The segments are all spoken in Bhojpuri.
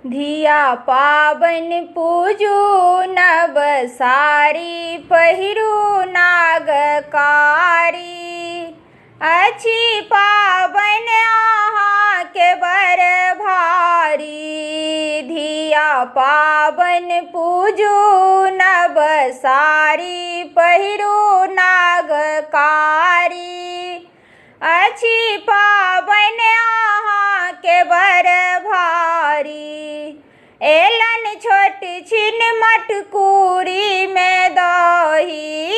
धिया पाबन पूजू नव सारी पहिरू नागकारी। अच्छी पाबन आहा के बर भारी। धिया पाबन पूजू नव सारी पहिरू नागकारी। अच्छी पाबन आहा के बर भारी। एलन छोट छिन मटकूरी में दही।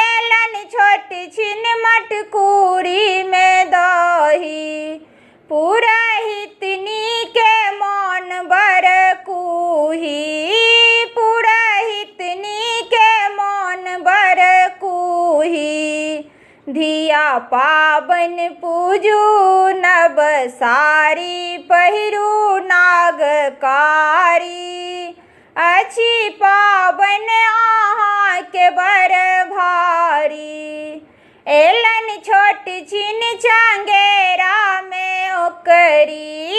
एलन छोट छिन मटकूरी में दही। पुरहितनी के मौन बर कुही। पुरहितनी के मौन बर कुही। धिया पाबन पूजू नव सारी पहिरू नागकारी। अच्छी पाबन आहा के बर भारी। एलन छोट छिन चंगेरा में ओकरी।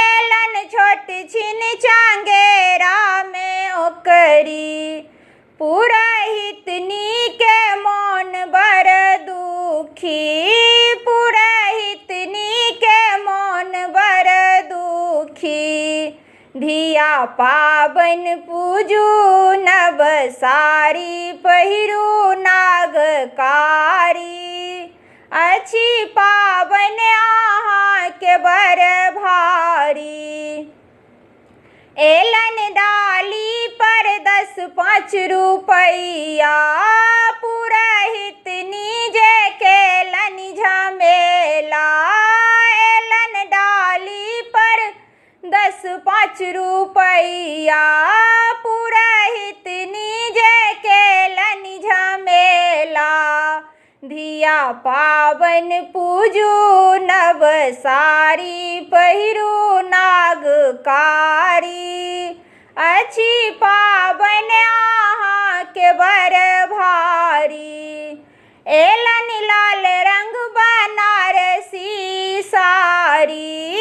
एलन छोट छिन चंगेरा में ओकरी। पुरहितनी के मौन बर दुखी। पुरहितनी के मौन बर दुखी। धिया पाबन पूजू नव सारी पहिरू नागकारी। अच्छी पाबन आहा के बर भारी। एलन डाली पर 10-5 रुपैया। पुरहितनी जे केलन झमेला। एलन डाली पर 10-5 रुपैया। पुरहितनी जे केलन झमेला। धिया पाबन पूजू नव सारी पहिरू नागकारी। अच्छी पाबन आहा के बर भारी। एलन लाल रंग बनारसी सारी।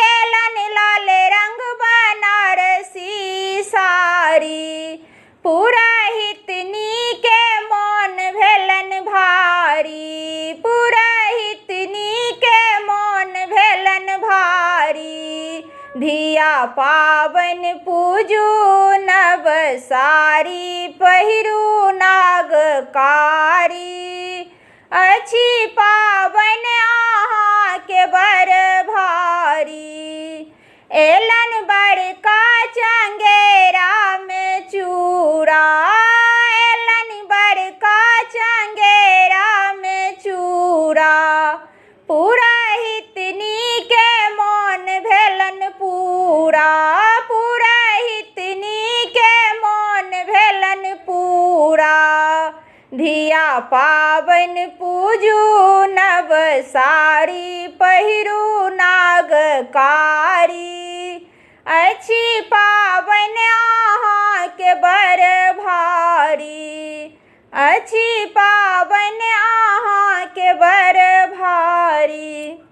एलन लाल रंग बनारसी सारी। पुरहितनी के मौन भेलन भारी। पुरहितनी के मौन भेलन भारी। धिया पाबन पूजू नव सारी पहिरू नागकारी। अच्छी पाबन आहा के बर भारी। एलन बड़का चंगेरा में चूड़ा। एलन बड़का चंगेरा में चूड़ा। पुरहितनी के मौन भेलन पूरा। पुरहितनी के मौन भेलन पूरा। धिया पाबन पूजू नव सारी पहिरू नागकारी। अच्छी पाबन आहा के बर भारी। अच्छी पाबन आहा के बर भारी।